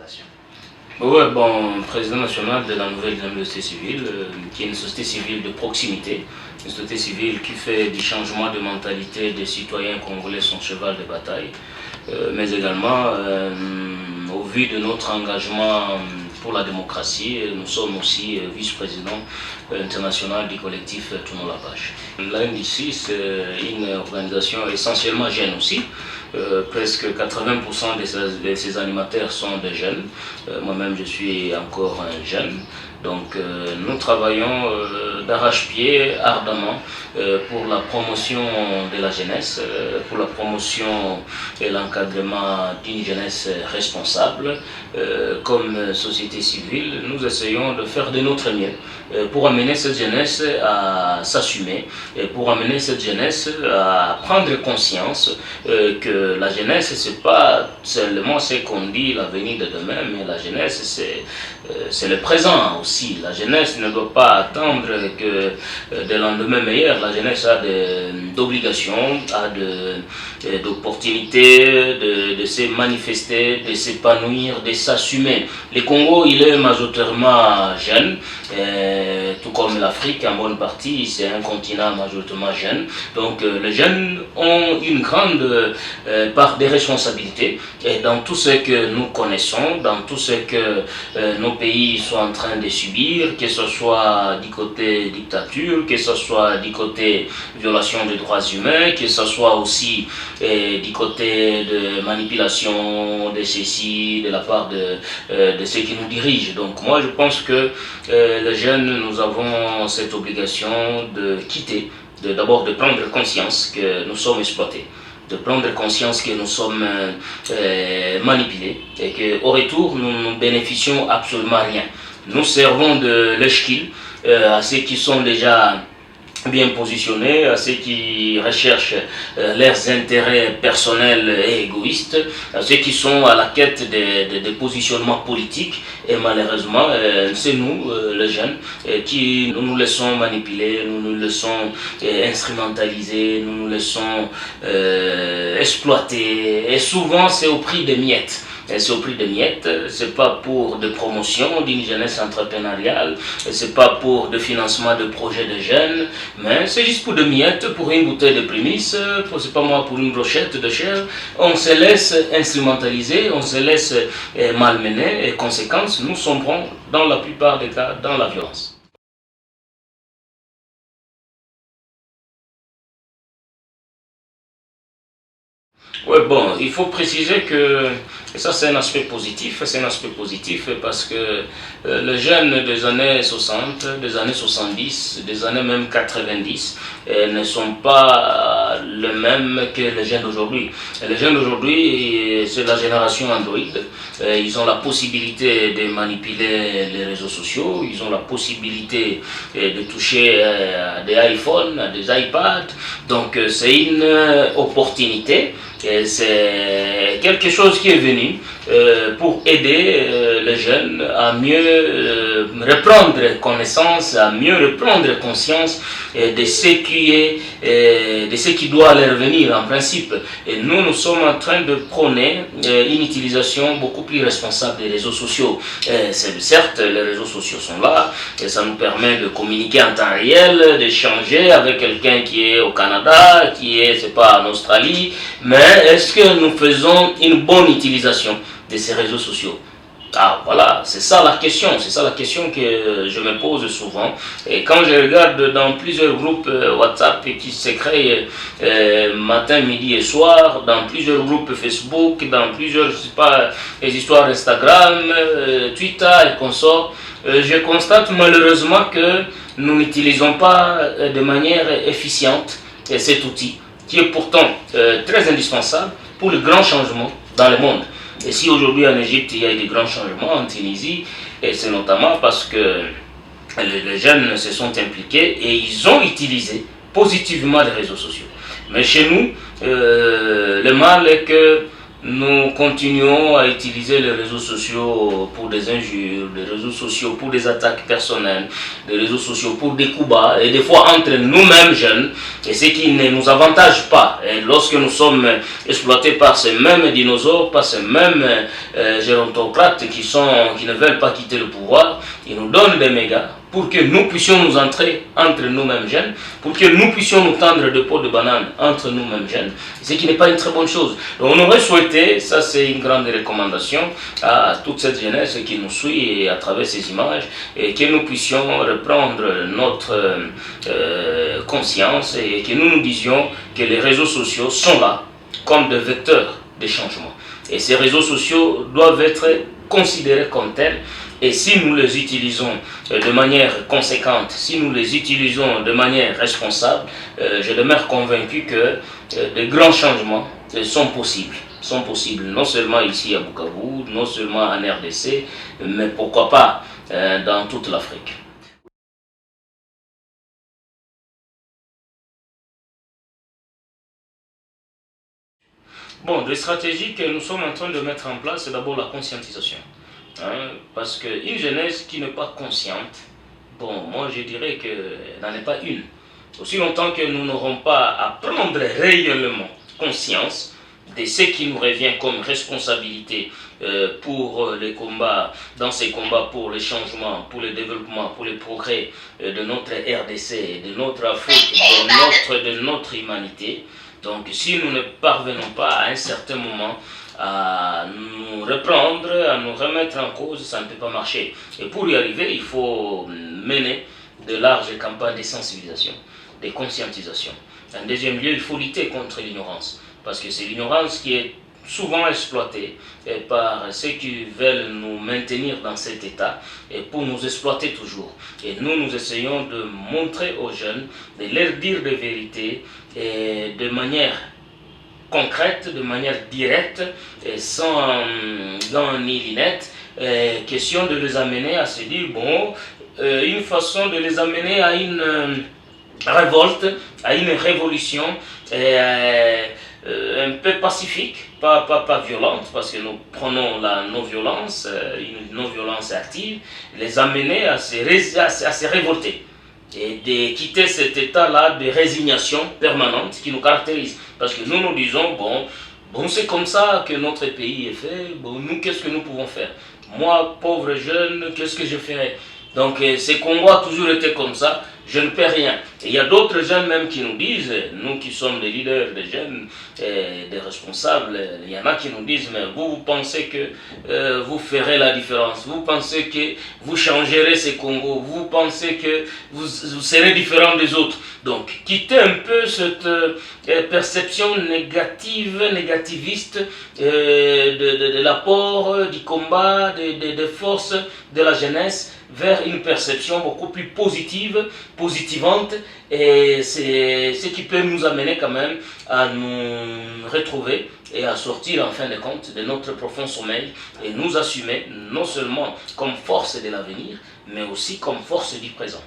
présentation. Oui, bon, président national de la nouvelle dynamique de société civile, qui est une société civile de proximité, une société civile qui fait du changement de mentalité des citoyens congolais son cheval de bataille, mais également, au vu de notre engagement pour la démocratie, nous sommes aussi vice-président international du collectif Tournons la page. L'ANDC, c'est une organisation essentiellement jeune aussi. Presque 80% de ses animateurs sont des jeunes. Moi-même, je suis encore un jeune. Donc, nous travaillons d'arrache-pied ardemment pour la promotion de la jeunesse, pour la promotion et l'encadrement d'une jeunesse responsable. Comme société civile, nous essayons de faire de notre mieux pour amener cette jeunesse à s'assumer et pour amener cette jeunesse à prendre conscience que la jeunesse, c'est pas seulement ce qu'on dit l'avenir de demain, mais la jeunesse, c'est le présent aussi. La jeunesse ne doit pas attendre que des lendemains meilleurs. La jeunesse a d'obligations, a d'opportunités de se manifester, de s'épanouir, de s'assumer. Le Congo, il est majoritairement jeune, tout comme l'Afrique en bonne partie, c'est un continent majoritairement jeune. Donc les jeunes ont une grande part de responsabilités et dans tout ce que nous connaissons, dans tout ce que nos pays sont en train de subir, que ce soit du côté dictature, que ce soit du côté violation des droits humains, que ce soit aussi du côté de manipulation de ceci, de la part de ceux qui nous dirigent. Donc moi je pense que les jeunes, nous avons cette obligation de quitter, d'abord de prendre conscience que nous sommes exploités, de prendre conscience que nous sommes manipulés et qu'au retour nous ne bénéficions absolument rien. Nous servons de l'échelle à ceux qui sont déjà bien positionnés, à ceux qui recherchent leurs intérêts personnels et égoïstes, à ceux qui sont à la quête de positionnements politiques. Et malheureusement, c'est nous, les jeunes, qui nous laissons manipuler, nous nous laissons instrumentaliser, nous nous laissons exploiter. Et souvent, c'est au prix des miettes. C'est au prix de miettes, c'est pas pour de promotion d'une jeunesse entrepreneuriale, c'est pas pour de financement de projets de jeunes, mais c'est juste pour de miettes, pour une bouteille de prémices, c'est pas moi, pour une brochette de chair. On se laisse instrumentaliser, on se laisse malmener et conséquence, nous sombrons dans la plupart des cas dans la violence. Oui, bon, il faut préciser que ça c'est un aspect positif, parce que les jeunes des années 60, des années 70, des années même 90 ne sont pas les mêmes que les jeunes d'aujourd'hui. Les jeunes d'aujourd'hui, c'est la génération Android, ils ont la possibilité de manipuler les réseaux sociaux, ils ont la possibilité de toucher à des iPhones, à des iPads, donc c'est une opportunité. C'est quelque chose qui est venu pour aider les jeunes à mieux reprendre connaissance, à mieux reprendre conscience de ce qui doit leur venir en principe. Et nous sommes en train de prôner une utilisation beaucoup plus responsable des réseaux sociaux. Certes, les réseaux sociaux sont là, et ça nous permet de communiquer en temps réel, d'échanger avec quelqu'un qui est au Canada, qui est, c'est pas, en Australie, mais est-ce que nous faisons une bonne utilisation de ces réseaux sociaux? Ah voilà, c'est ça la question que je me pose souvent. Et quand je regarde dans plusieurs groupes WhatsApp qui se créent matin, midi et soir, dans plusieurs groupes Facebook, dans plusieurs, je sais pas, les histoires Instagram, Twitter et consorts, je constate malheureusement que nous n'utilisons pas de manière efficiente cet outil, qui est pourtant très indispensable pour le grand changement dans le monde. Et si aujourd'hui en Égypte il y a eu des grands changements, en Tunisie, c'est notamment parce que les jeunes se sont impliqués et ils ont utilisé positivement les réseaux sociaux. Mais chez nous, le mal est que nous continuons à utiliser les réseaux sociaux pour des injures, les réseaux sociaux pour des attaques personnelles, les réseaux sociaux pour des coups bas, et des fois entre nous-mêmes jeunes, et ce qui ne nous avantage pas. Et lorsque nous sommes exploités par ces mêmes dinosaures, par ces mêmes gérontocrates qui ne veulent pas quitter le pouvoir, ils nous donnent des mégas pour que nous puissions nous entrer entre nous-mêmes jeunes, pour que nous puissions nous tendre de peaux de banane entre nous-mêmes jeunes, ce qui n'est pas une très bonne chose. Donc on aurait souhaité, ça c'est une grande recommandation à toute cette jeunesse qui nous suit à travers ces images, et que nous puissions reprendre notre conscience et que nous nous disions que les réseaux sociaux sont là comme des vecteurs de changement. Et ces réseaux sociaux doivent être considérés comme tels. Et si nous les utilisons de manière conséquente, si nous les utilisons de manière responsable, je demeure convaincu que de grands changements sont possibles, non seulement ici à Bukavu, non seulement en RDC, mais pourquoi pas dans toute l'Afrique. Bon, les stratégies que nous sommes en train de mettre en place, c'est d'abord la conscientisation. Parce qu'une jeunesse qui n'est pas consciente, bon, moi je dirais qu'elle n'en est pas une. Aussi longtemps que nous n'aurons pas à prendre réellement conscience de ce qui nous revient comme responsabilité pour les combats, dans ces combats pour le changement, pour le développement, pour le progrès de notre RDC, de notre Afrique, de notre humanité. Donc si nous ne parvenons pas à un certain moment à nous reprendre, à nous remettre en cause, ça ne peut pas marcher. Et pour y arriver, il faut mener de larges campagnes de sensibilisation, de conscientisation. En deuxième lieu, il faut lutter contre l'ignorance, parce que c'est l'ignorance qui est souvent exploitée par ceux qui veulent nous maintenir dans cet état et pour nous exploiter toujours. Et nous essayons de montrer aux jeunes, de leur dire des vérités et de manière concrète, de manière directe, et sans gants ni lunettes, question de les amener à se dire, bon, une façon de les amener à une révolte, à une révolution, un peu pacifique, pas violente, parce que nous prenons la non-violence, une non-violence active, les amener à se révolter et de quitter cet état-là de résignation permanente qui nous caractérise. Parce que nous disons, bon c'est comme ça que notre pays est fait, bon, nous qu'est-ce que nous pouvons faire? Moi, pauvre jeune, qu'est-ce que je ferai? Donc ces Congos a toujours été comme ça, je ne peux rien. Et il y a d'autres jeunes même qui nous disent, nous qui sommes des leaders, des jeunes, des responsables, il y en a qui nous disent, mais vous pensez que vous ferez la différence, vous pensez que vous changerez ces Congos, vous pensez que vous serez différent des autres. Donc quittez un peu cette perception négativiste de l'apport, du combat, des forces de la jeunesse, vers une perception beaucoup plus positivante, et c'est ce qui peut nous amener quand même à nous retrouver et à sortir en fin de compte de notre profond sommeil et nous assumer non seulement comme force de l'avenir, mais aussi comme force du présent.